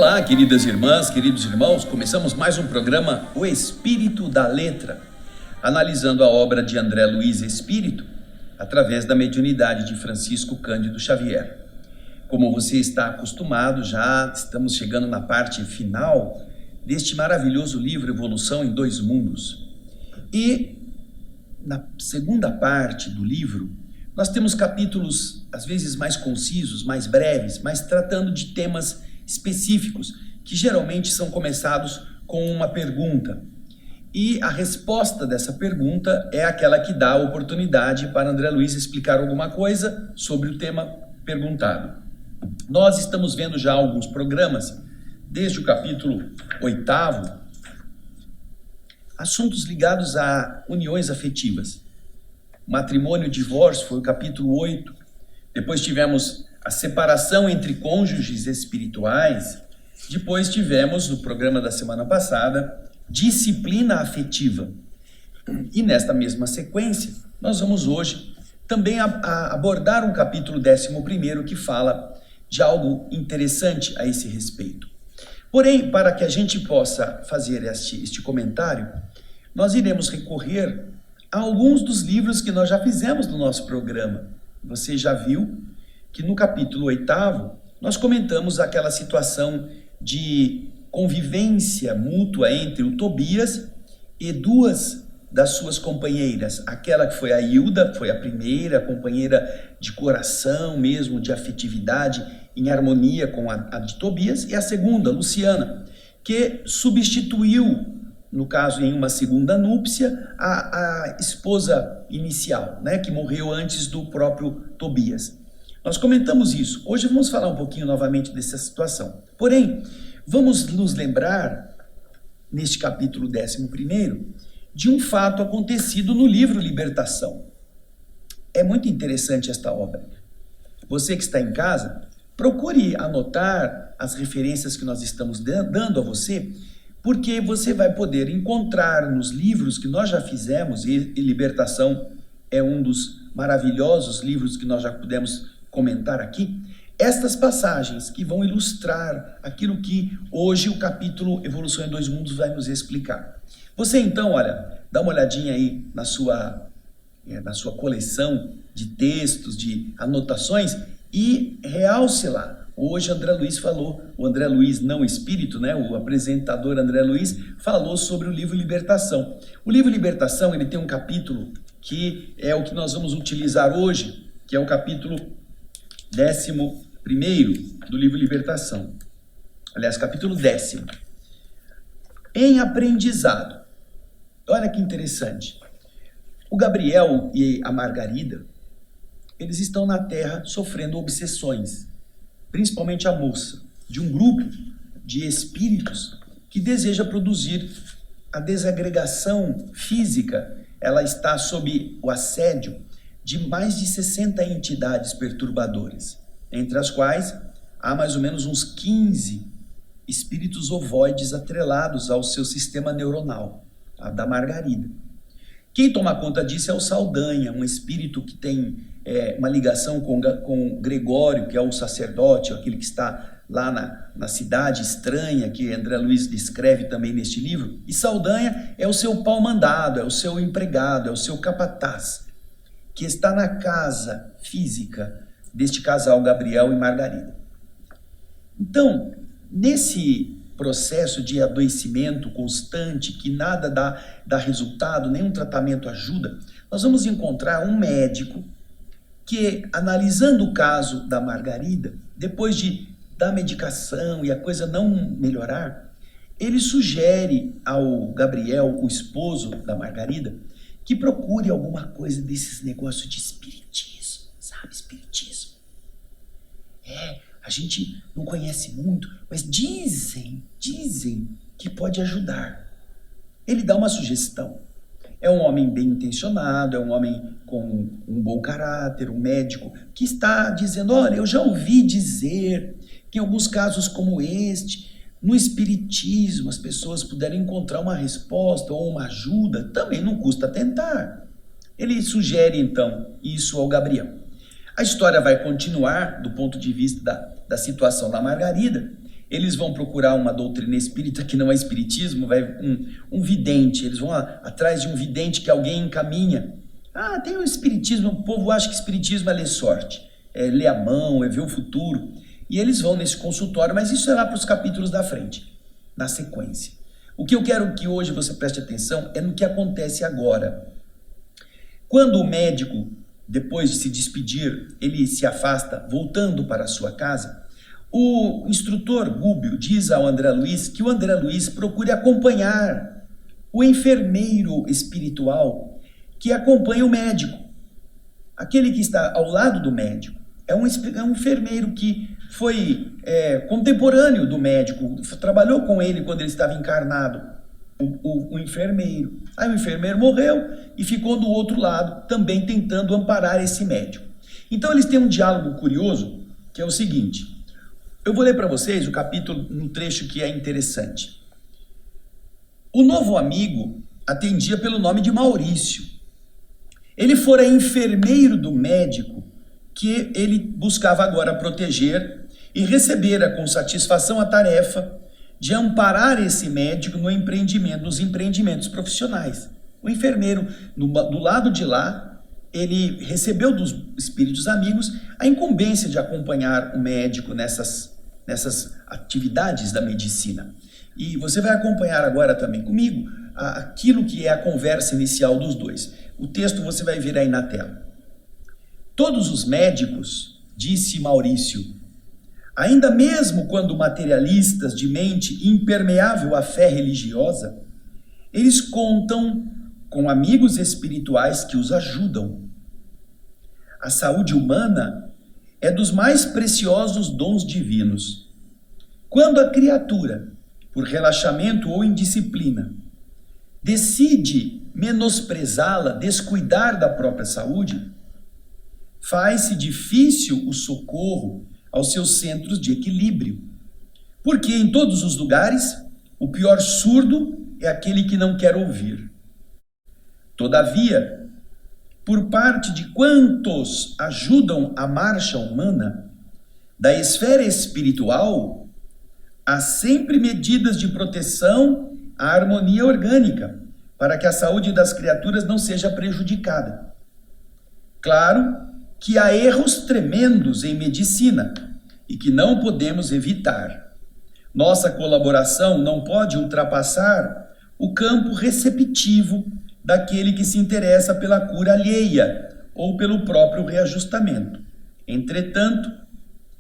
Olá, queridas irmãs, queridos irmãos, começamos mais um programa O Espírito da Letra, analisando a obra de André Luiz Espírito, através da mediunidade de Francisco Cândido Xavier. Como você está acostumado, já estamos chegando na parte final deste maravilhoso livro Evolução em Dois Mundos. E na segunda parte do livro, nós temos capítulos, às vezes mais concisos, mais breves, mas tratando de temas específicos, que geralmente são começados com uma pergunta. E a resposta dessa pergunta é aquela que dá a oportunidade para André Luiz explicar alguma coisa sobre o tema perguntado. Nós estamos vendo já alguns programas, desde o capítulo 8º, assuntos ligados a uniões afetivas. Matrimônio e divórcio foi o capítulo 8. Depois tivemos a separação entre cônjuges espirituais. Depois tivemos, no programa da semana passada, disciplina afetiva. E nesta mesma sequência, nós vamos hoje também abordar um capítulo 11º que fala de algo interessante a esse respeito. Porém, para que a gente possa fazer este comentário, nós iremos recorrer a alguns dos livros que nós já fizemos no nosso programa. Você já viu que no capítulo 8º nós comentamos aquela situação de convivência mútua entre o Tobias e duas das suas companheiras. Aquela que foi a Hilda, foi a primeira companheira de coração mesmo, de afetividade, em harmonia com a de Tobias, e a segunda, Luciana, que substituiu, no caso em uma segunda núpcia, a esposa inicial, né, que morreu antes do próprio Tobias. Nós comentamos isso. Hoje vamos falar um pouquinho novamente dessa situação. Porém, vamos nos lembrar, neste capítulo 11º, de um fato acontecido no livro Libertação. É muito interessante esta obra. Você que está em casa, procure anotar as referências que nós estamos dando a você, porque você vai poder encontrar nos livros que nós já fizemos, e Libertação é um dos maravilhosos livros que nós já pudemos comentar aqui, estas passagens que vão ilustrar aquilo que hoje o capítulo Evolução em Dois Mundos vai nos explicar. Você então, olha, dá uma olhadinha aí na sua coleção de textos, de anotações e realce lá. Hoje André Luiz falou, o André Luiz não espírito, né? O apresentador André Luiz falou sobre o livro Libertação. O livro Libertação, ele tem um capítulo que é o que nós vamos utilizar hoje, que é o capítulo 11º do livro Libertação. Aliás, capítulo 10º. Em aprendizado. Olha que interessante. O Gabriel e a Margarida, eles estão na Terra sofrendo obsessões, principalmente a moça, de um grupo de espíritos que deseja produzir a desagregação física. Ela está sob o assédio de mais de 60 entidades perturbadoras, entre as quais há mais ou menos uns 15 espíritos ovoides atrelados ao seu sistema neuronal, a da Margarida. Quem toma conta disso é o Saldanha, um espírito que tem uma ligação com Gregório, que é o sacerdote, aquele que está lá na cidade estranha, que André Luiz descreve também neste livro. E Saldanha é o seu pau-mandado, é o seu empregado, é o seu capataz, que está na casa física deste casal Gabriel e Margarida. Então, nesse processo de adoecimento constante, que nada dá resultado, nenhum tratamento ajuda, nós vamos encontrar um médico que, analisando o caso da Margarida, depois da medicação e a coisa não melhorar, ele sugere ao Gabriel, o esposo da Margarida, que procure alguma coisa desses negócios de espiritismo, sabe? Espiritismo. A gente não conhece muito, mas dizem que pode ajudar. Ele dá uma sugestão. É um homem bem intencionado, é um homem com um bom caráter, um médico, que está dizendo, olha, eu já ouvi dizer que em alguns casos como este, no espiritismo, as pessoas puderem encontrar uma resposta ou uma ajuda, também não custa tentar. Ele sugere, então, isso ao Gabriel. A história vai continuar do ponto de vista da situação da Margarida, eles vão procurar uma doutrina espírita que não é espiritismo, vai um vidente, eles vão atrás de um vidente que alguém encaminha. Ah, tem o espiritismo, o povo acha que espiritismo é ler sorte, é ler a mão, é ver o futuro. E eles vão nesse consultório, mas isso é lá para os capítulos da frente, na sequência. O que eu quero que hoje você preste atenção é no que acontece agora. Quando o médico, depois de se despedir, ele se afasta, voltando para a sua casa, o instrutor Gúbio diz ao André Luiz que o André Luiz procure acompanhar o enfermeiro espiritual que acompanha o médico. Aquele que está ao lado do médico é um enfermeiro que foi contemporâneo do médico, trabalhou com ele quando ele estava encarnado, o enfermeiro. Aí o enfermeiro morreu e ficou do outro lado, também tentando amparar esse médico. Então eles têm um diálogo curioso, que é o seguinte. Eu vou ler para vocês o capítulo, um trecho que é interessante. O novo amigo atendia pelo nome de Maurício. Ele fora enfermeiro do médico que ele buscava agora proteger e recebera com satisfação a tarefa de amparar esse médico nos empreendimentos profissionais. O enfermeiro, do lado de lá, ele recebeu dos espíritos amigos a incumbência de acompanhar o médico nessas atividades da medicina. E você vai acompanhar agora também comigo aquilo que é a conversa inicial dos dois. O texto você vai ver aí na tela. Todos os médicos, disse Maurício, ainda mesmo quando materialistas de mente impermeável à fé religiosa, eles contam com amigos espirituais que os ajudam. A saúde humana é dos mais preciosos dons divinos. Quando a criatura, por relaxamento ou indisciplina, decide menosprezá-la, descuidar da própria saúde, faz-se difícil o socorro aos seus centros de equilíbrio. Porque em todos os lugares, o pior surdo é aquele que não quer ouvir. Todavia, por parte de quantos ajudam a marcha humana, da esfera espiritual, há sempre medidas de proteção à harmonia orgânica, para que a saúde das criaturas não seja prejudicada. Claro que há erros tremendos em medicina e que não podemos evitar. Nossa colaboração não pode ultrapassar o campo receptivo daquele que se interessa pela cura alheia ou pelo próprio reajustamento. Entretanto,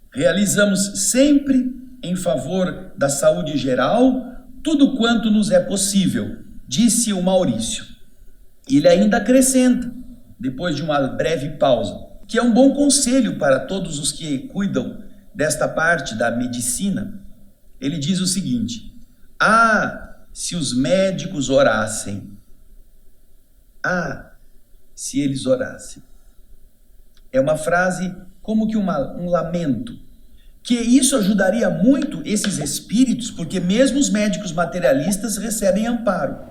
realizamos sempre em favor da saúde geral tudo quanto nos é possível, disse o Maurício. Ele ainda acrescenta, depois de uma breve pausa, que é um bom conselho para todos os que cuidam desta parte da medicina. Ele diz o seguinte: se os médicos orassem. Se eles orassem. É uma frase como que um lamento, que isso ajudaria muito esses espíritos, porque mesmo os médicos materialistas recebem amparo.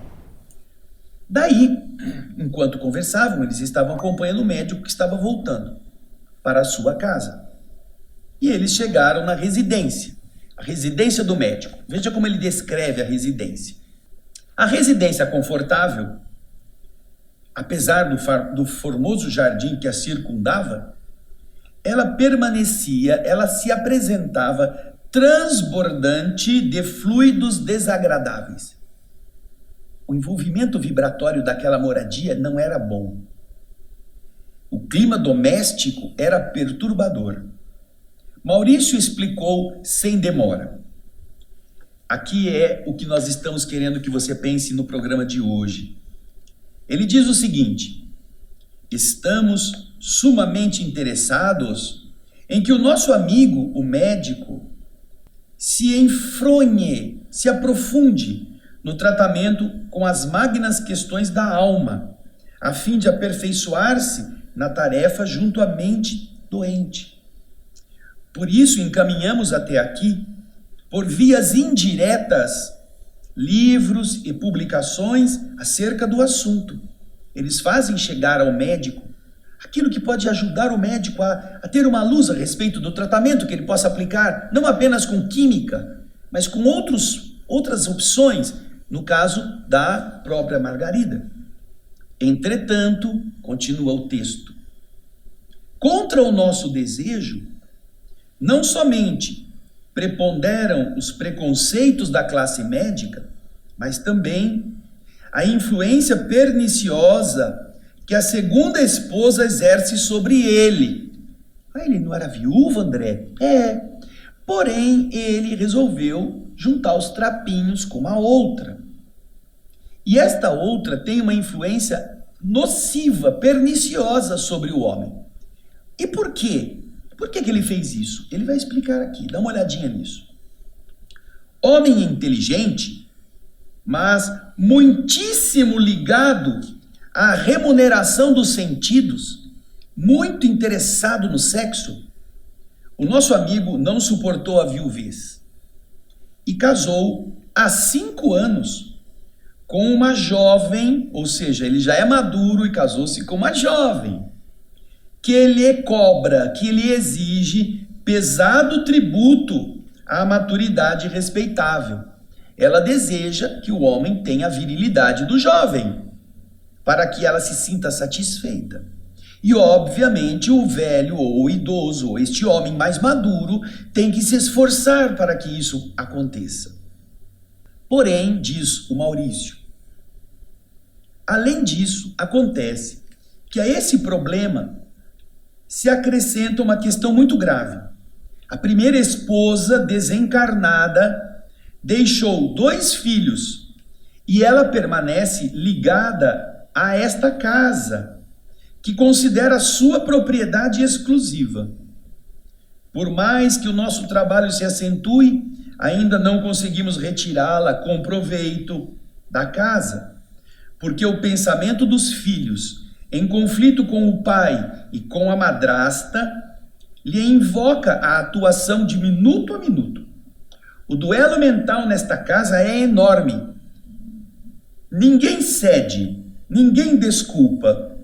Daí, enquanto conversavam, eles estavam acompanhando o médico que estava voltando para a sua casa. E eles chegaram na residência, a residência do médico. Veja como ele descreve a residência. A residência confortável, apesar do formoso jardim que a circundava, ela se apresentava transbordante de fluidos desagradáveis. O envolvimento vibratório daquela moradia não era bom. O clima doméstico era perturbador. Maurício explicou sem demora. Aqui é o que nós estamos querendo que você pense no programa de hoje. Ele diz o seguinte: estamos sumamente interessados em que o nosso amigo, o médico, se enfronhe, se aprofunde no tratamento com as magnas questões da alma, a fim de aperfeiçoar-se na tarefa junto à mente doente. Por isso encaminhamos até aqui, por vias indiretas, livros e publicações acerca do assunto. Eles fazem chegar ao médico aquilo que pode ajudar o médico a ter uma luz a respeito do tratamento que ele possa aplicar, não apenas com química, mas com outras opções, no caso da própria Margarida. Entretanto, continua o texto, contra o nosso desejo, não somente preponderam os preconceitos da classe médica, mas também a influência perniciosa que a segunda esposa exerce sobre ele. Ele não era viúvo, André? Porém, ele resolveu juntar os trapinhos com a outra. E esta outra tem uma influência nociva, perniciosa sobre o homem. E por quê? Por que ele fez isso? Ele vai explicar aqui, dá uma olhadinha nisso. Homem inteligente, mas muitíssimo ligado à remuneração dos sentidos, muito interessado no sexo, o nosso amigo não suportou a viuvez e casou há 5 anos com uma jovem, ou seja, ele já é maduro e casou-se com uma jovem, que lhe cobra, que lhe exige pesado tributo à maturidade respeitável. Ela deseja que o homem tenha a virilidade do jovem, para que ela se sinta satisfeita. E, obviamente, o velho ou o idoso, ou este homem mais maduro, tem que se esforçar para que isso aconteça. Porém, diz o Maurício, além disso, acontece que a esse problema se acrescenta uma questão muito grave. A primeira esposa, desencarnada, deixou 2 filhos e ela permanece ligada a esta casa, que considera sua propriedade exclusiva. Por mais que o nosso trabalho se acentue, ainda não conseguimos retirá-la com proveito da casa, porque o pensamento dos filhos, em conflito com o pai e com a madrasta, lhe invoca a atuação de minuto a minuto. O duelo mental nesta casa é enorme. Ninguém cede, ninguém desculpa.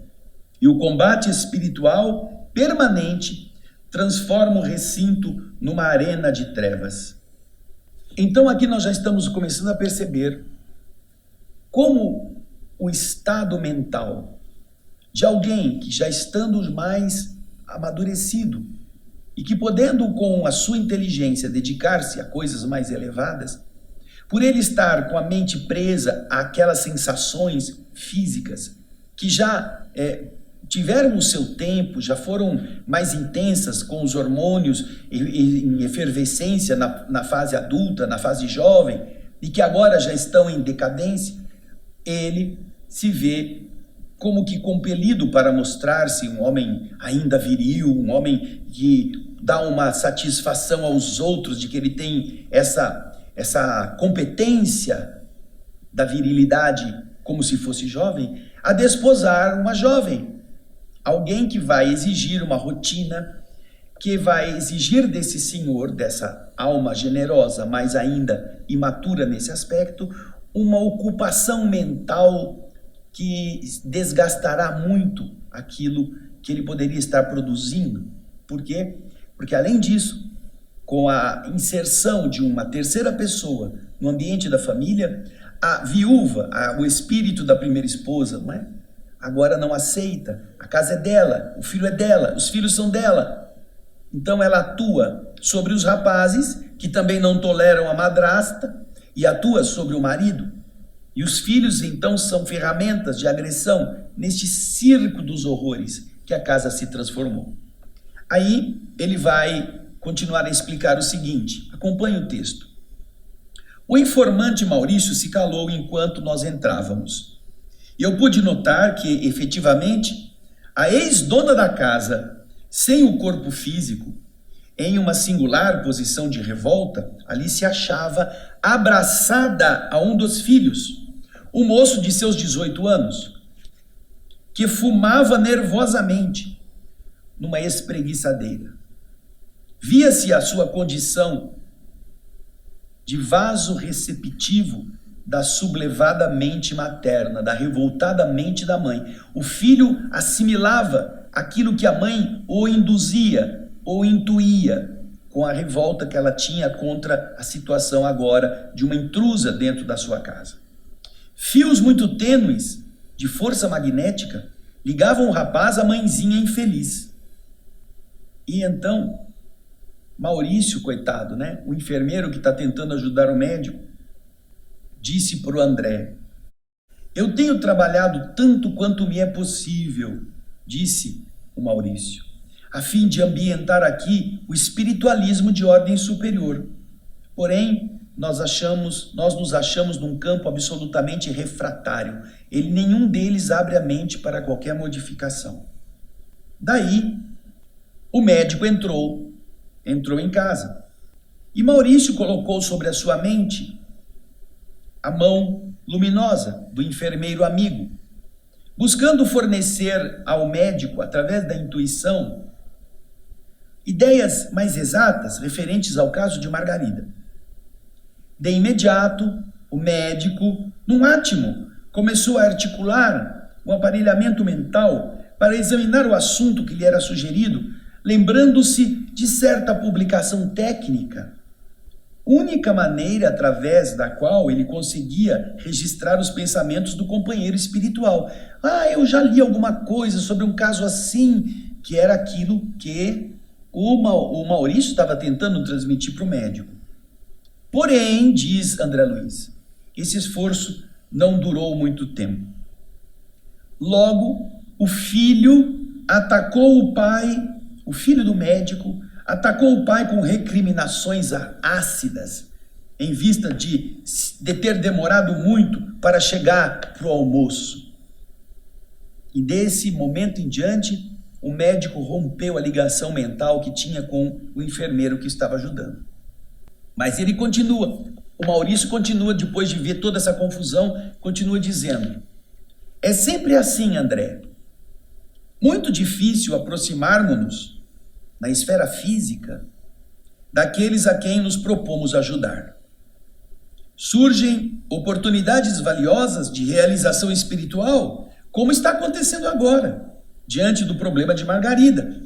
E o combate espiritual permanente transforma o recinto numa arena de trevas. Então aqui nós já estamos começando a perceber como o estado mental de alguém que já estando mais amadurecido e que podendo com a sua inteligência dedicar-se a coisas mais elevadas, por ele estar com a mente presa àquelas sensações físicas que já tiveram o seu tempo, já foram mais intensas com os hormônios em efervescência na fase adulta, na fase jovem, e que agora já estão em decadência, ele se vê como que compelido para mostrar-se um homem ainda viril, um homem que dá uma satisfação aos outros de que ele tem essa competência da virilidade como se fosse jovem, a desposar uma jovem. Alguém que vai exigir uma rotina, que vai exigir desse senhor, dessa alma generosa, mas ainda imatura nesse aspecto, uma ocupação mental que desgastará muito aquilo que ele poderia estar produzindo. Por quê? Porque além disso, com a inserção de uma terceira pessoa no ambiente da família, a viúva, o espírito da primeira esposa, não é? Agora não aceita, a casa é dela, o filho é dela, os filhos são dela. Então ela atua sobre os rapazes, que também não toleram a madrasta, e atua sobre o marido. E os filhos então são ferramentas de agressão neste circo dos horrores que a casa se transformou. Aí ele vai continuar a explicar o seguinte, acompanhe o texto. O informante Maurício se calou enquanto nós entrávamos. E eu pude notar que, efetivamente, a ex-dona da casa, sem o corpo físico, em uma singular posição de revolta, ali se achava abraçada a um dos filhos, um moço de seus 18 anos, que fumava nervosamente numa espreguiçadeira. Via-se a sua condição de vaso receptivo da sublevada mente materna, da revoltada mente da mãe. O filho assimilava aquilo que a mãe ou induzia ou intuía com a revolta que ela tinha contra a situação agora de uma intrusa dentro da sua casa. Fios muito tênues de força magnética ligavam o rapaz à mãezinha infeliz. E então, Maurício, coitado, né? O enfermeiro que está tentando ajudar o médico, disse para o André: eu tenho trabalhado tanto quanto me é possível, disse o Maurício, a fim de ambientar aqui o espiritualismo de ordem superior. Porém, nós nos achamos num campo absolutamente refratário. Nenhum deles abre a mente para qualquer modificação. Daí, o médico entrou em casa. E Maurício colocou sobre a sua mente a mão luminosa do enfermeiro amigo, buscando fornecer ao médico, através da intuição, ideias mais exatas referentes ao caso de Margarida. De imediato, o médico, num átimo, começou a articular um aparelhamento mental para examinar o assunto que lhe era sugerido, lembrando-se de certa publicação técnica, única maneira através da qual ele conseguia registrar os pensamentos do companheiro espiritual. Eu já li alguma coisa sobre um caso assim, que era aquilo que o Maurício estava tentando transmitir para o médico. Porém, diz André Luiz, esse esforço não durou muito tempo. Logo, o filho atacou o pai, o filho do médico, atacou o pai com recriminações ácidas, em vista de ter demorado muito para chegar para o almoço. E desse momento em diante, o médico rompeu a ligação mental que tinha com o enfermeiro que estava ajudando. Mas ele continua, o Maurício continua, depois de ver toda essa confusão, continua dizendo: é sempre assim, André. Muito difícil aproximarmos-nos, na esfera física, daqueles a quem nos propomos ajudar. Surgem oportunidades valiosas de realização espiritual, como está acontecendo agora, diante do problema de Margarida.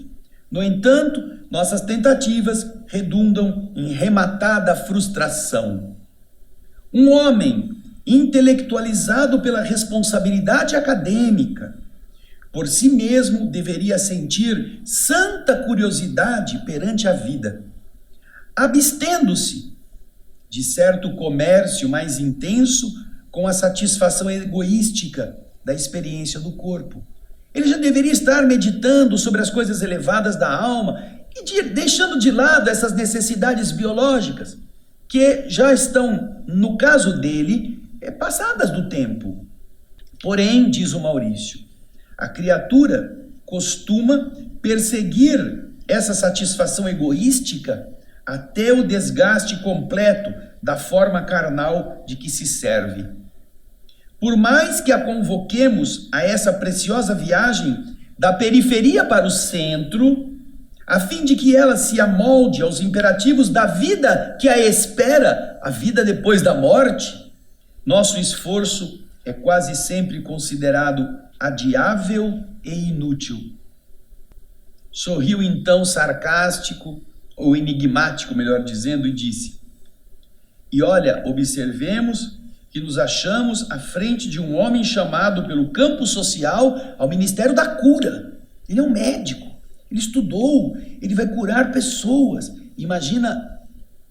No entanto, nossas tentativas redundam em rematada frustração. Um homem intelectualizado pela responsabilidade acadêmica, por si mesmo deveria sentir santa curiosidade perante a vida, abstendo-se de certo comércio mais intenso com a satisfação egoística da experiência do corpo. Ele já deveria estar meditando sobre as coisas elevadas da alma e deixando de lado essas necessidades biológicas, que já estão, no caso dele, passadas do tempo. Porém, diz o Maurício, a criatura costuma perseguir essa satisfação egoística até o desgaste completo da forma carnal de que se serve. Por mais que a convoquemos a essa preciosa viagem da periferia para o centro, a fim de que ela se amolde aos imperativos da vida que a espera, a vida depois da morte, nosso esforço é quase sempre considerado adiável e inútil. Sorriu então sarcástico, ou enigmático, melhor dizendo, e disse: e olha, observemos que nos achamos à frente de um homem chamado pelo campo social ao Ministério da Cura. Ele é um médico, ele estudou, ele vai curar pessoas. Imagina,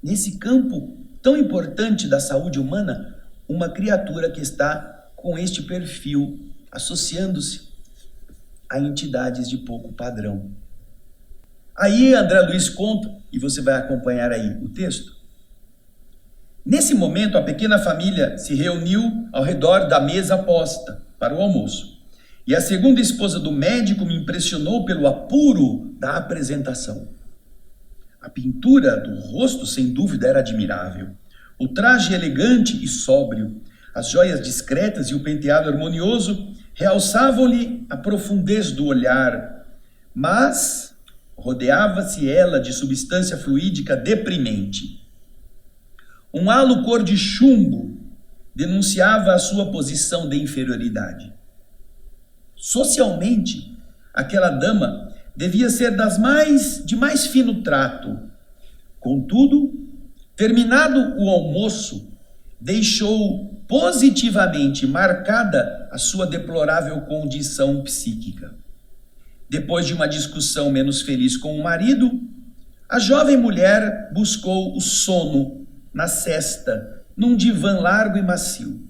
nesse campo tão importante da saúde humana, uma criatura que está com este perfil, associando-se a entidades de pouco padrão. Aí André Luiz conta, e você vai acompanhar aí o texto. Nesse momento, a pequena família se reuniu ao redor da mesa posta para o almoço. E a segunda esposa do médico me impressionou pelo apuro da apresentação. A pintura do rosto, sem dúvida, era admirável. O traje elegante e sóbrio, as joias discretas e o penteado harmonioso realçavam-lhe a profundez do olhar, mas rodeava-se ela de substância fluídica deprimente. Um halo cor de chumbo denunciava a sua posição de inferioridade. Socialmente, aquela dama devia ser de mais fino trato, Contudo, terminado o almoço, deixou positivamente marcada a sua deplorável condição psíquica. Depois de uma discussão menos feliz com o marido, a jovem mulher buscou o sono na sesta, num divã largo e macio.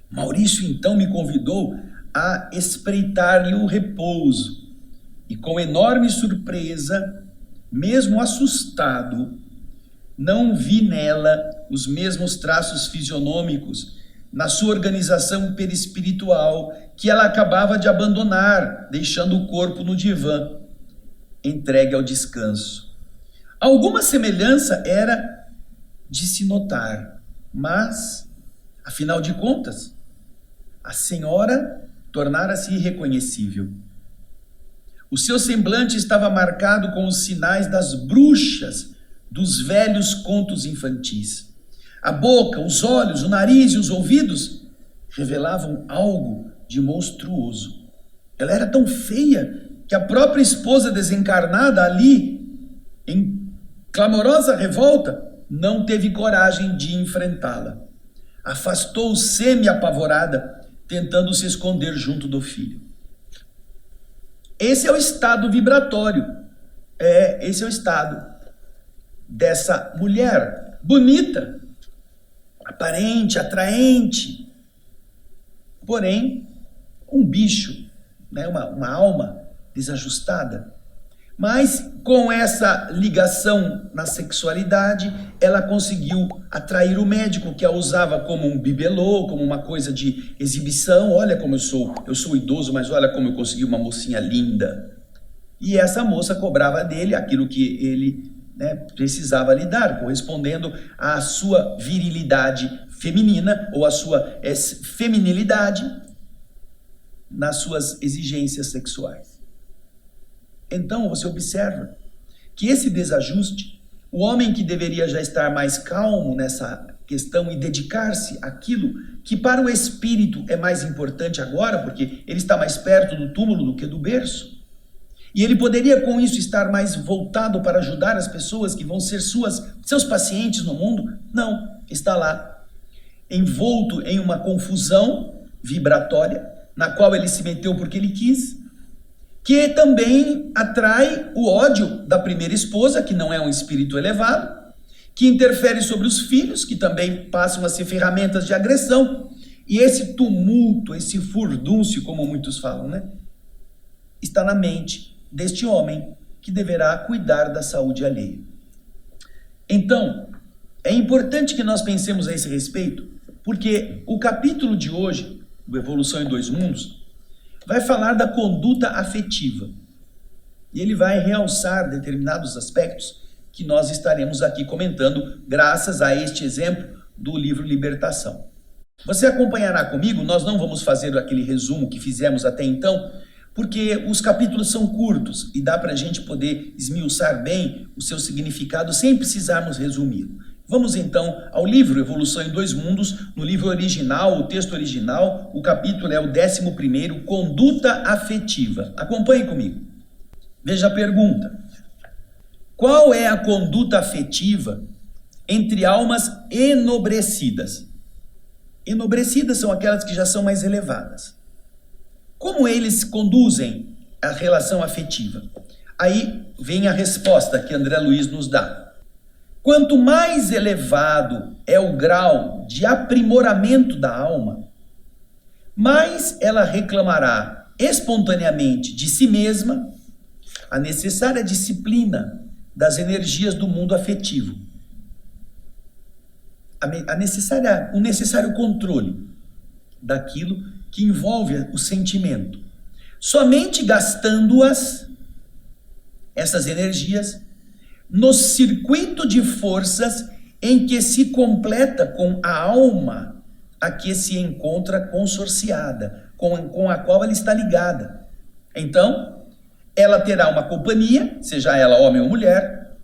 Maurício então me convidou a espreitar-lhe o repouso, e com enorme surpresa, mesmo assustado, não vi nela os mesmos traços fisionômicos na sua organização perispiritual que ela acabava de abandonar, deixando o corpo no divã, entregue ao descanso. Alguma semelhança era de se notar, mas, afinal de contas, a senhora tornara-se irreconhecível. O seu semblante estava marcado com os sinais das bruxas dos velhos contos infantis. A boca, os olhos, o nariz e os ouvidos revelavam algo de monstruoso. Ela era tão feia que a própria esposa desencarnada ali, em clamorosa revolta, não teve coragem de enfrentá-la. Afastou-se semi-apavorada, tentando se esconder junto do filho. Esse é o estado vibratório. Esse é o estado dessa mulher bonita, aparente, atraente, porém um bicho, né? uma alma desajustada. Mas com essa ligação na sexualidade, ela conseguiu atrair o médico, que a usava como um bibelô, como uma coisa de exibição. Olha como eu sou idoso, mas olha como eu consegui uma mocinha linda. E essa moça cobrava dele aquilo que ele, né, precisava lhe dar, correspondendo à sua virilidade feminina ou à sua feminilidade nas suas exigências sexuais. Então você observa que esse desajuste, o homem que deveria já estar mais calmo nessa questão e dedicar-se àquilo que para o espírito é mais importante agora, porque ele está mais perto do túmulo do que do berço, e ele poderia com isso estar mais voltado para ajudar as pessoas que vão ser seus pacientes no mundo, não, está lá, envolto em uma confusão vibratória, na qual ele se meteu porque ele quis, que também atrai o ódio da primeira esposa, que não é um espírito elevado, que interfere sobre os filhos, que também passam a ser ferramentas de agressão, e esse tumulto, esse furdúncio, como muitos falam, né, está na mente deste homem que deverá cuidar da saúde alheia. Então, é importante que nós pensemos a esse respeito, porque o capítulo de hoje, do Evolução em Dois Mundos, vai falar da conduta afetiva. E ele vai realçar determinados aspectos que nós estaremos aqui comentando, graças a este exemplo do livro Libertação. Você acompanhará comigo, nós não vamos fazer aquele resumo que fizemos até então, porque os capítulos são curtos e dá para a gente poder esmiuçar bem o seu significado sem precisarmos resumi-lo. Vamos então ao livro Evolução em Dois Mundos, no livro original, o texto original, o capítulo é o 11º, Conduta Afetiva. Acompanhe comigo. Veja a pergunta. Qual é a conduta afetiva entre almas enobrecidas? Enobrecidas são aquelas que já são mais elevadas. Como eles conduzem a relação afetiva? Aí vem a resposta que André Luiz nos dá. Quanto mais elevado é o grau de aprimoramento da alma, mais ela reclamará espontaneamente de si mesma a necessária disciplina das energias do mundo afetivo, o necessário controle daquilo que envolve o sentimento. Somente gastando-as, essas energias, no circuito de forças em que se completa com a alma a que se encontra consorciada, com a qual ela está ligada. Então, ela terá uma companhia, seja ela homem ou mulher,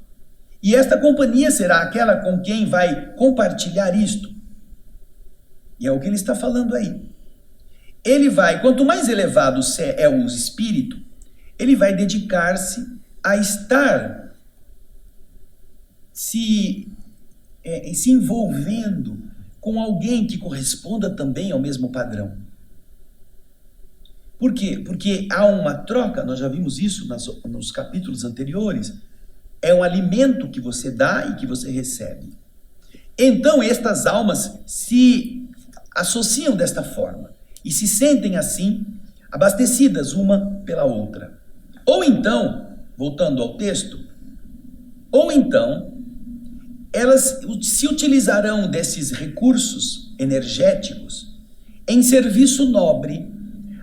e esta companhia será aquela com quem vai compartilhar isto. E é o que ele está falando aí. Ele vai, quanto mais elevado é o espírito, ele vai dedicar-se a estar se envolvendo com alguém que corresponda também ao mesmo padrão. Por quê? Porque há uma troca, nós já vimos isso nos capítulos anteriores, é um alimento que você dá e que você recebe. Então, estas almas se associam desta forma e se sentem assim, abastecidas uma pela outra. Ou então, voltando ao texto, ou então, elas se utilizarão desses recursos energéticos em serviço nobre,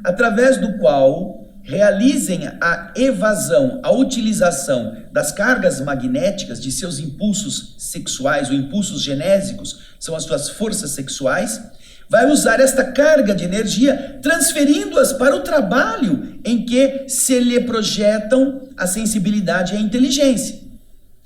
através do qual realizem a evasão, a utilização das cargas magnéticas de seus impulsos sexuais ou impulsos genésicos, são as suas forças sexuais, vai usar esta carga de energia transferindo-as para o trabalho em que se lhe projetam a sensibilidade e a inteligência.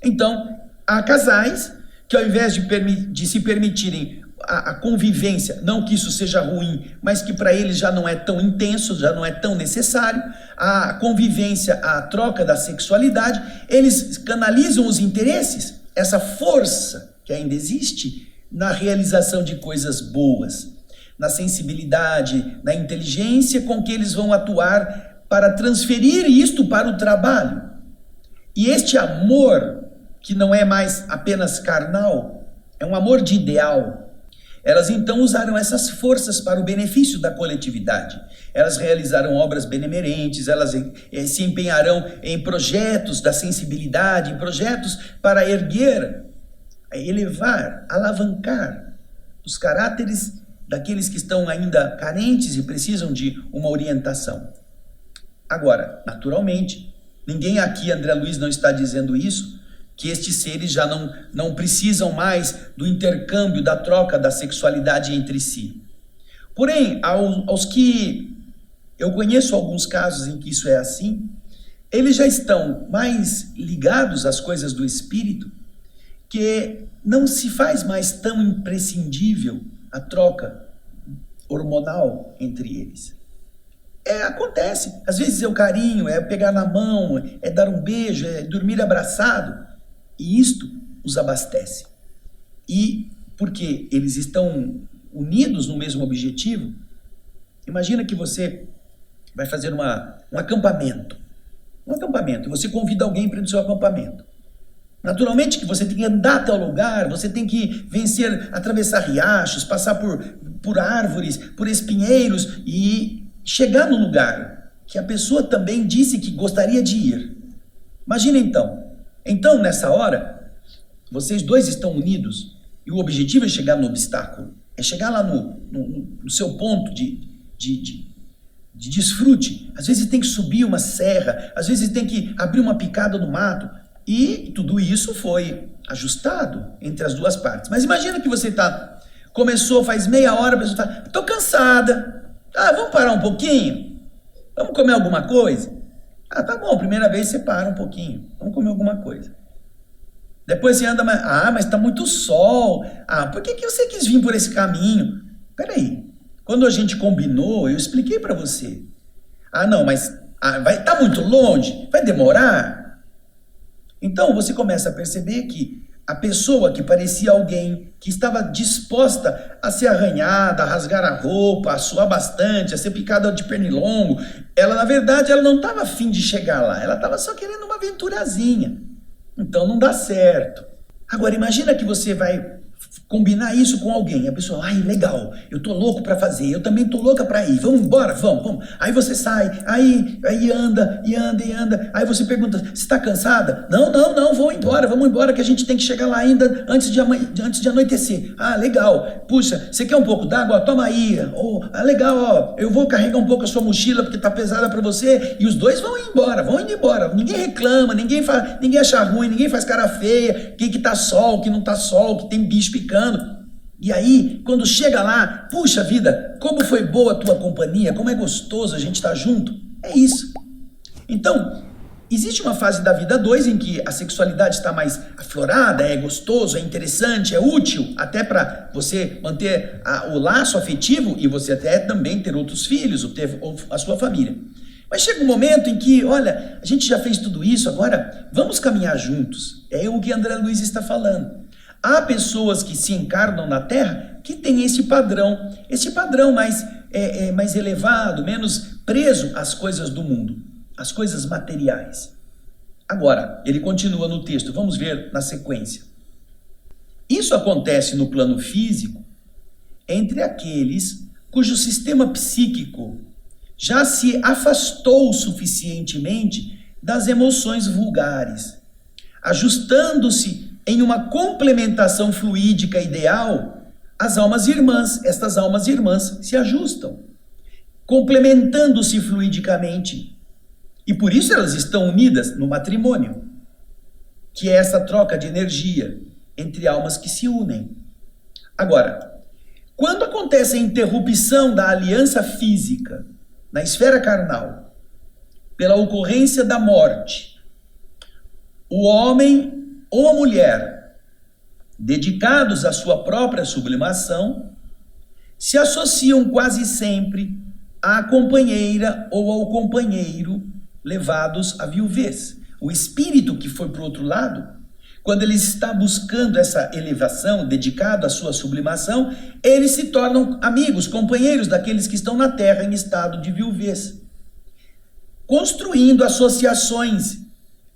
Então, há casais que ao invés de se permitirem a convivência, não que isso seja ruim, mas que para eles já não é tão intenso, já não é tão necessário, a convivência, a troca da sexualidade, eles canalizam os interesses, essa força que ainda existe, na realização de coisas boas, na sensibilidade, na inteligência com que eles vão atuar para transferir isto para o trabalho. E este amor, que não é mais apenas carnal, é um amor de ideal. Elas então usaram essas forças para o benefício da coletividade. Elas realizarão obras benemerentes, elas se empenharão em projetos da sensibilidade, em projetos para erguer, elevar, alavancar os caráteres daqueles que estão ainda carentes e precisam de uma orientação. Agora, naturalmente, ninguém aqui, André Luiz, não está dizendo isso, que estes seres já não precisam mais do intercâmbio, da troca da sexualidade entre si. Porém, aos que eu conheço alguns casos em que isso é assim, eles já estão mais ligados às coisas do espírito, que não se faz mais tão imprescindível a troca hormonal entre eles. Acontece, às vezes é o carinho, é pegar na mão, é dar um beijo, é dormir abraçado. E isto os abastece. E porque eles estão unidos no mesmo objetivo, imagina que você vai fazer um acampamento. Um acampamento. Você convida alguém para ir no seu acampamento. Naturalmente que você tem que andar até o lugar, você tem que vencer, atravessar riachos, passar por árvores, por espinheiros e chegar no lugar que a pessoa também disse que gostaria de ir. Imagina então. Então, nessa hora, vocês dois estão unidos e o objetivo é chegar no obstáculo, é chegar lá no seu ponto de desfrute. Às vezes tem que subir uma serra, às vezes tem que abrir uma picada no mato e tudo isso foi ajustado entre as duas partes. Mas imagina que você começou faz meia hora, a pessoa está, estou cansada, vamos parar um pouquinho? Vamos comer alguma coisa? Tá bom, primeira vez você para um pouquinho, vamos comer alguma coisa. Depois você anda mais, mas está muito sol. Por que você quis vir por esse caminho? Peraí, quando a gente combinou, eu expliquei para você. Não, mas tá muito longe, vai demorar. Então você começa a perceber que a pessoa que parecia alguém que estava disposta a ser arranhada, a rasgar a roupa, a suar bastante, a ser picada de pernilongo, ela na verdade ela não estava a fim de chegar lá, ela estava só querendo uma aventurazinha. Então não dá certo. Agora imagina que você vai combinar isso com alguém, a pessoa, legal, eu tô louco para fazer, eu também tô louca para ir, vamos embora, vamos. Aí você sai, aí anda, aí você pergunta, você está cansada? Não, vamos embora que a gente tem que chegar lá ainda antes de anoitecer. Legal, puxa, você quer um pouco d'água? Toma aí. Legal, eu vou carregar um pouco a sua mochila porque tá pesada para você, e os dois vão indo embora, ninguém reclama, ninguém acha ruim, ninguém faz cara feia, que tá sol, que não tá sol, que tem bicho picando. E aí, quando chega lá, puxa vida, como foi boa a tua companhia, como é gostoso a gente estar junto. É isso. Então, existe uma fase da vida 2 em que a sexualidade está mais aflorada, é gostoso, é interessante, é útil, até para você manter o laço afetivo e você até também ter outros filhos, ou ter a sua família. Mas chega um momento em que, olha, a gente já fez tudo isso, agora vamos caminhar juntos. É o que André Luiz está falando. Há pessoas que se encarnam na Terra que têm esse padrão mais elevado, menos preso às coisas do mundo, às coisas materiais. Agora, ele continua no texto, vamos ver na sequência. Isso acontece no plano físico entre aqueles cujo sistema psíquico já se afastou suficientemente das emoções vulgares, ajustando-se em uma complementação fluídica ideal, as almas irmãs, estas almas irmãs se ajustam, complementando-se fluidicamente. E por isso elas estão unidas no matrimônio, que é essa troca de energia entre almas que se unem. Agora, quando acontece a interrupção da aliança física na esfera carnal, pela ocorrência da morte, o homem ou a mulher, dedicados à sua própria sublimação, se associam quase sempre à companheira ou ao companheiro levados à viuvez. O espírito que foi para o outro lado, quando ele está buscando essa elevação, dedicado à sua sublimação, eles se tornam amigos, companheiros daqueles que estão na terra em estado de viuvez, construindo associações,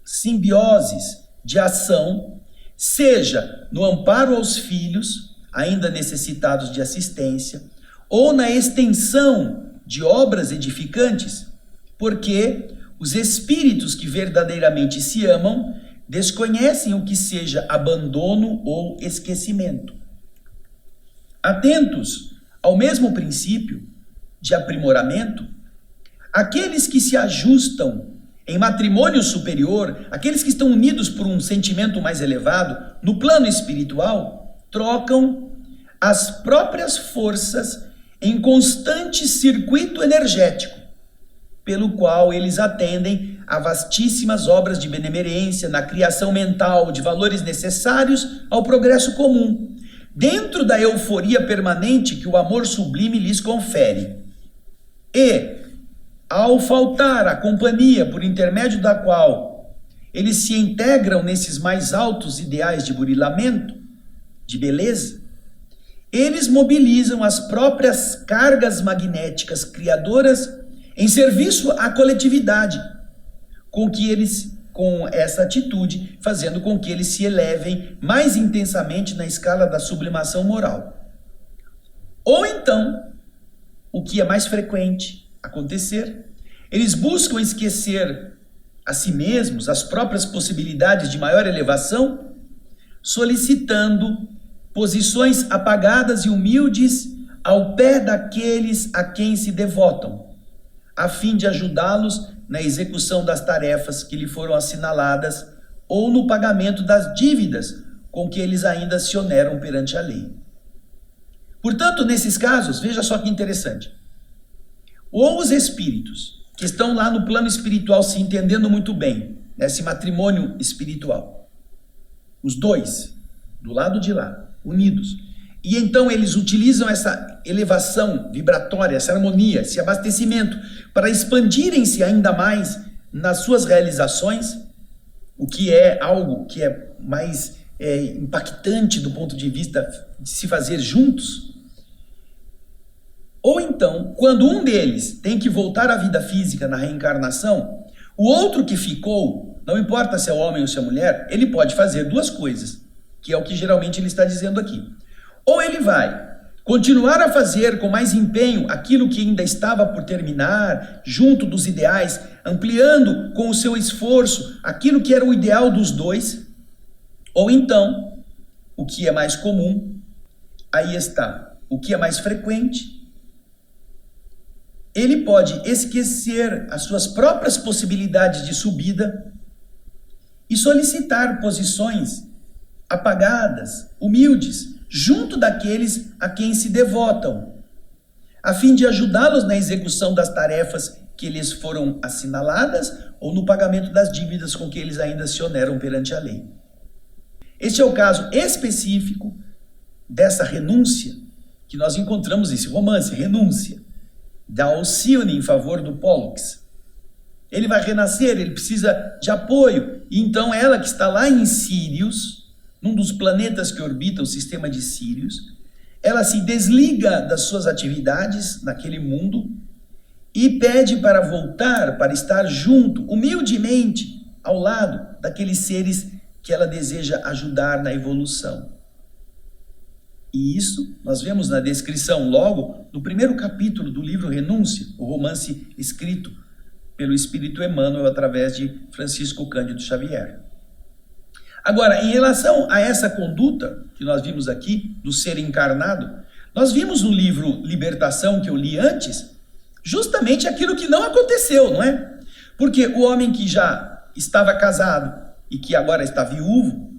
simbioses de ação, seja no amparo aos filhos, ainda necessitados de assistência, ou na extensão de obras edificantes, porque os espíritos que verdadeiramente se amam desconhecem o que seja abandono ou esquecimento. Atentos ao mesmo princípio de aprimoramento, aqueles que se ajustam em matrimônio superior, aqueles que estão unidos por um sentimento mais elevado, no plano espiritual, trocam as próprias forças em constante circuito energético, pelo qual eles atendem a vastíssimas obras de benemerência na criação mental de valores necessários ao progresso comum, dentro da euforia permanente que o amor sublime lhes confere. E, ao faltar a companhia por intermédio da qual eles se integram nesses mais altos ideais de burilamento, de beleza, eles mobilizam as próprias cargas magnéticas criadoras em serviço à coletividade, com essa atitude, fazendo com que eles se elevem mais intensamente na escala da sublimação moral. Ou então, o que é mais frequente acontecer, eles buscam esquecer a si mesmos, as próprias possibilidades de maior elevação, solicitando posições apagadas e humildes ao pé daqueles a quem se devotam, a fim de ajudá-los na execução das tarefas que lhe foram assinaladas ou no pagamento das dívidas com que eles ainda se oneram perante a lei. Portanto, nesses casos, veja só que interessante, ou os espíritos que estão lá no plano espiritual se entendendo muito bem, nesse matrimônio espiritual, os dois, do lado de lá, unidos, e então eles utilizam essa elevação vibratória, essa harmonia, esse abastecimento, para expandirem-se ainda mais nas suas realizações, o que é algo que é mais impactante do ponto de vista de se fazer juntos. Ou então, quando um deles tem que voltar à vida física na reencarnação, o outro que ficou, não importa se é homem ou se é mulher, ele pode fazer duas coisas, que é o que geralmente ele está dizendo aqui. Ou ele vai continuar a fazer com mais empenho aquilo que ainda estava por terminar, junto dos ideais, ampliando com o seu esforço aquilo que era o ideal dos dois, ou então, o que é mais comum, aí está, o que é mais frequente, ele pode esquecer as suas próprias possibilidades de subida e solicitar posições apagadas, humildes, junto daqueles a quem se devotam, a fim de ajudá-los na execução das tarefas que lhes foram assinaladas ou no pagamento das dívidas com que eles ainda se oneram perante a lei. Este é o caso específico dessa renúncia que nós encontramos nesse romance, renúncia, da Alcione em favor do Pollux, Ele vai renascer, ele precisa de apoio. E então ela que está lá em Sírius, num dos planetas que orbita o sistema de Sírius, ela se desliga das suas atividades naquele mundo e pede para voltar, para estar junto, humildemente, ao lado daqueles seres que ela deseja ajudar na evolução. E isso nós vemos na descrição logo no primeiro capítulo do livro Renúncia, o romance escrito pelo Espírito Emmanuel através de Francisco Cândido Xavier. Agora, em relação a essa conduta que nós vimos aqui, do ser encarnado, nós vimos no livro Libertação, que eu li antes, justamente aquilo que não aconteceu, não é? Porque o homem que já estava casado e que agora está viúvo,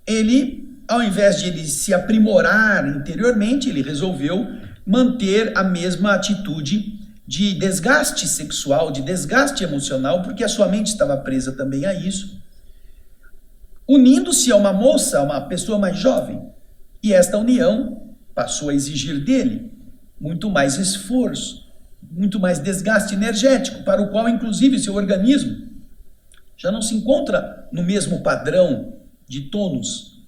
ele, ao invés de ele se aprimorar interiormente, ele resolveu manter a mesma atitude de desgaste sexual, de desgaste emocional, porque a sua mente estava presa também a isso, unindo-se a uma moça, a uma pessoa mais jovem. E esta união passou a exigir dele muito mais esforço, muito mais desgaste energético, para o qual, inclusive, seu organismo já não se encontra no mesmo padrão de tônus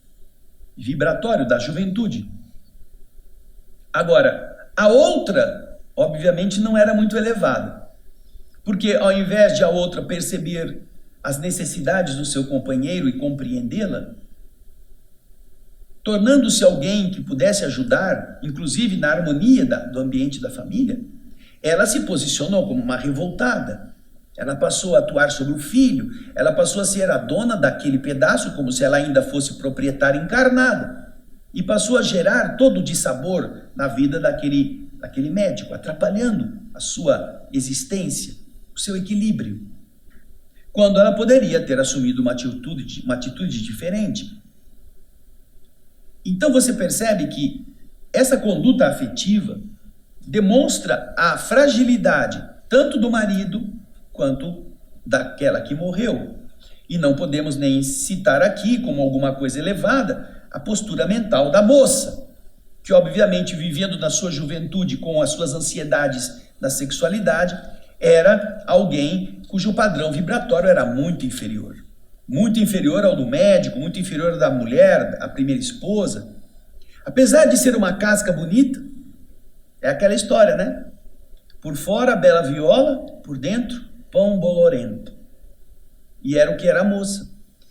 vibratório da juventude. Agora, a outra, obviamente, não era muito elevada, porque ao invés de a outra perceber as necessidades do seu companheiro e compreendê-la, tornando-se alguém que pudesse ajudar, inclusive na harmonia do ambiente da família, ela se posicionou como uma revoltada. Ela passou a atuar sobre o filho, ela passou a ser a dona daquele pedaço, como se ela ainda fosse proprietária encarnada, e passou a gerar todo o dissabor na vida daquele médico, atrapalhando a sua existência, o seu equilíbrio, quando ela poderia ter assumido uma atitude diferente. Então você percebe que essa conduta afetiva demonstra a fragilidade tanto do marido quanto daquela que morreu. E não podemos nem citar aqui como alguma coisa elevada a postura mental da moça, que obviamente vivendo na sua juventude com as suas ansiedades da sexualidade, era alguém cujo padrão vibratório era muito inferior ao do médico, muito inferior ao da mulher, a primeira esposa. Apesar de ser uma casca bonita, é aquela história, né? Por fora, bela viola, por dentro, pão bolorento. E era o que era a moça.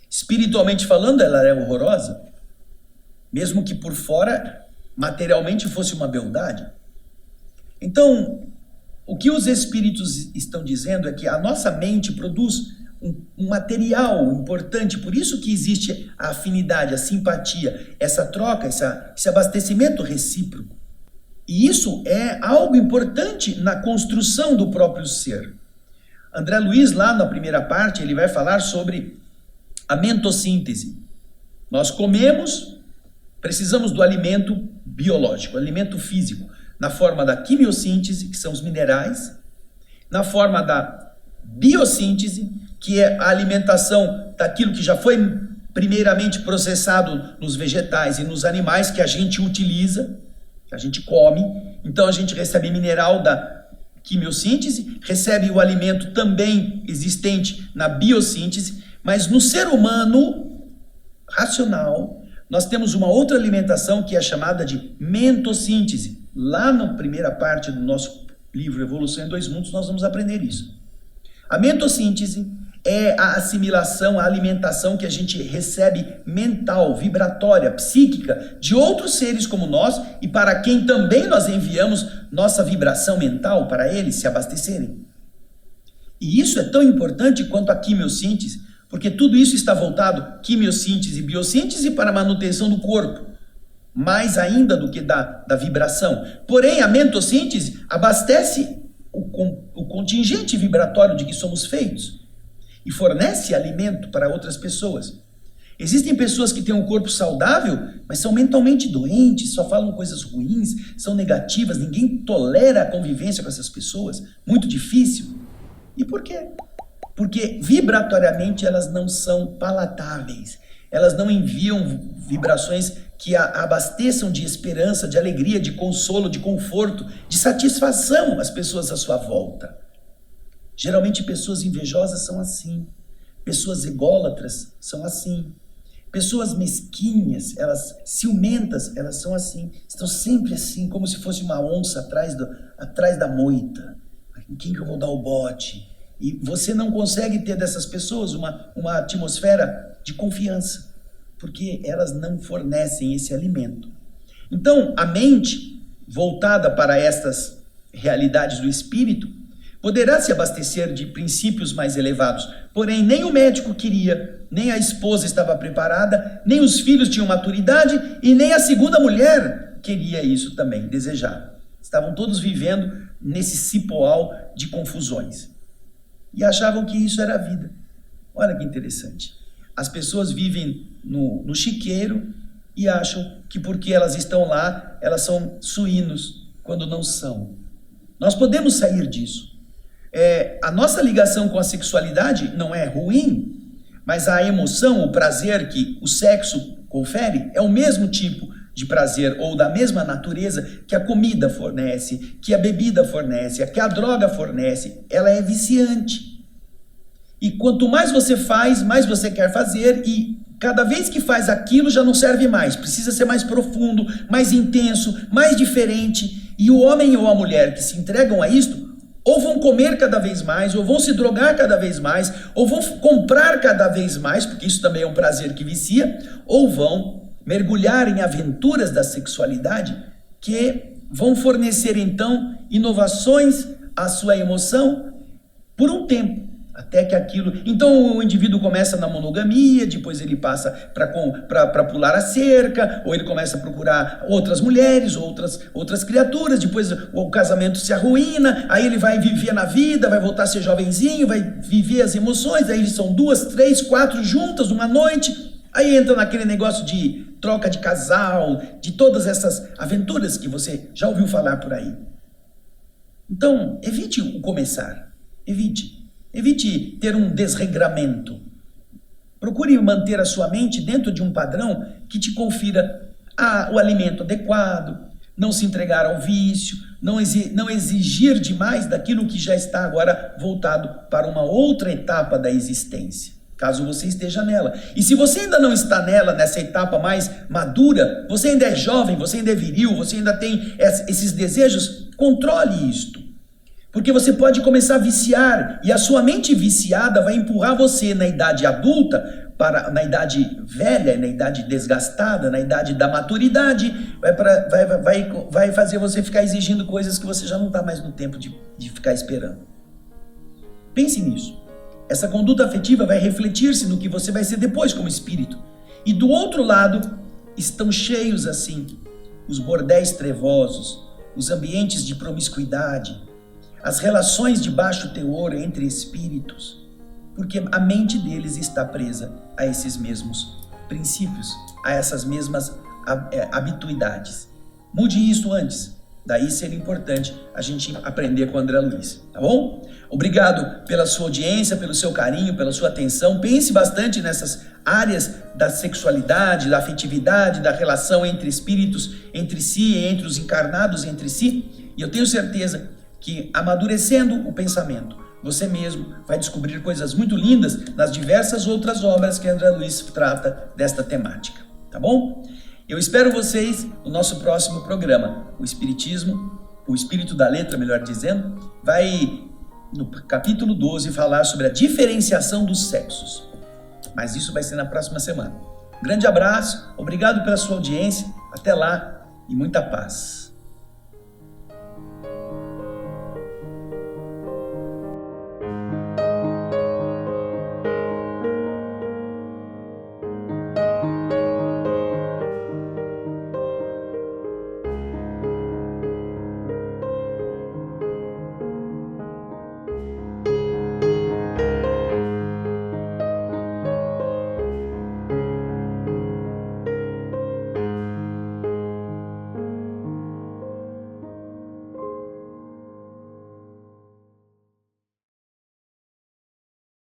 Espiritualmente falando, ela era horrorosa, mesmo que por fora, materialmente, fosse uma beldade. Então, o que os espíritos estão dizendo é que a nossa mente produz um material importante, por isso que existe a afinidade, a simpatia, essa troca, esse abastecimento recíproco. E isso é algo importante na construção do próprio ser. André Luiz, lá na primeira parte, ele vai falar sobre a mentossíntese. Nós comemos, precisamos do alimento biológico, alimento físico, na forma da quimiossíntese, que são os minerais, na forma da biossíntese, que é a alimentação daquilo que já foi primeiramente processado nos vegetais e nos animais que a gente utiliza, que a gente come. Então a gente recebe mineral da quimiossíntese, recebe o alimento também existente na biossíntese, mas no ser humano racional, nós temos uma outra alimentação que é chamada de mentossíntese. Lá na primeira parte do nosso livro Evolução em Dois Mundos, nós vamos aprender isso. A mentossíntese é a assimilação, a alimentação que a gente recebe mental, vibratória, psíquica, de outros seres como nós e para quem também nós enviamos nossa vibração mental para eles se abastecerem. E isso é tão importante quanto a quimiossíntese, porque tudo isso está voltado, quimiossíntese e biossíntese, para a manutenção do corpo, mais ainda do que da vibração. Porém, a mentossíntese abastece o contingente vibratório de que somos feitos e fornece alimento para outras pessoas. Existem pessoas que têm um corpo saudável, mas são mentalmente doentes, só falam coisas ruins, são negativas, ninguém tolera a convivência com essas pessoas, muito difícil. E por quê? Porque vibratoriamente elas não são palatáveis, elas não enviam vibrações que abasteçam de esperança, de alegria, de consolo, de conforto, de satisfação as pessoas à sua volta. Geralmente pessoas invejosas são assim. Pessoas ególatras são assim. Pessoas mesquinhas, elas ciumentas, elas são assim. Estão sempre assim, como se fosse uma onça atrás da moita. Em quem que eu vou dar o bote? E você não consegue ter dessas pessoas uma atmosfera de confiança, porque elas não fornecem esse alimento. Então, a mente, voltada para estas realidades do espírito, poderá se abastecer de princípios mais elevados, porém nem o médico queria, nem a esposa estava preparada, nem os filhos tinham maturidade e nem a segunda mulher queria isso também, desejava. Estavam todos vivendo nesse cipoal de confusões e achavam que isso era a vida. Olha que interessante. As pessoas vivem no chiqueiro e acham que porque elas estão lá, elas são suínos, quando não são. Nós podemos sair disso. A nossa ligação com a sexualidade não é ruim, mas a emoção, o prazer que o sexo confere é o mesmo tipo de prazer ou da mesma natureza que a comida fornece, que a bebida fornece, que a droga fornece. Ela é viciante. E quanto mais você faz, mais você quer fazer, e cada vez que faz aquilo já não serve mais. Precisa ser mais profundo, mais intenso, mais diferente. E o homem ou a mulher que se entregam a isto ou vão comer cada vez mais, ou vão se drogar cada vez mais, ou vão comprar cada vez mais, porque isso também é um prazer que vicia, ou vão mergulhar em aventuras da sexualidade que vão fornecer então inovações à sua emoção por um tempo, até que aquilo... Então o indivíduo começa na monogamia, depois ele passa para pular a cerca, ou ele começa a procurar outras mulheres, outras criaturas, depois o casamento se arruína, aí ele vai viver na vida, vai voltar a ser jovenzinho, vai viver as emoções, aí são 2, 3, 4 juntas numa noite, aí entra naquele negócio de troca de casal, de todas essas aventuras que você já ouviu falar por aí. Então, evite o começar, evite ter um desregramento. Procure manter a sua mente dentro de um padrão que te confira o alimento adequado, não se entregar ao vício, não exigir demais daquilo que já está agora voltado para uma outra etapa da existência, caso você esteja nela. E se você ainda não está nessa etapa mais madura, você ainda é jovem, você ainda é viril, você ainda tem esses desejos, controle isto. Porque você pode começar a viciar, e a sua mente viciada vai empurrar você na idade adulta, na idade velha, na idade desgastada, na idade da maturidade, vai fazer você ficar exigindo coisas que você já não está mais no tempo de ficar esperando. Pense nisso. Essa conduta afetiva vai refletir-se no que você vai ser depois como espírito. E do outro lado, estão cheios assim, os bordéis trevosos, os ambientes de promiscuidade, as relações de baixo teor entre espíritos, porque a mente deles está presa a esses mesmos princípios, a essas mesmas habituidades. Mude isso antes, daí seria importante a gente aprender com o André Luiz, tá bom? Obrigado pela sua audiência, pelo seu carinho, pela sua atenção. Pense bastante nessas áreas da sexualidade, da afetividade, da relação entre espíritos, entre si, entre os encarnados, entre si, e eu tenho certeza que, amadurecendo o pensamento, você mesmo vai descobrir coisas muito lindas nas diversas outras obras que André Luiz trata desta temática, tá bom? Eu espero vocês no nosso próximo programa. O Espírito da Letra, melhor dizendo, vai, no capítulo 12, falar sobre a diferenciação dos sexos. Mas isso vai ser na próxima semana. Um grande abraço, obrigado pela sua audiência, até lá e muita paz.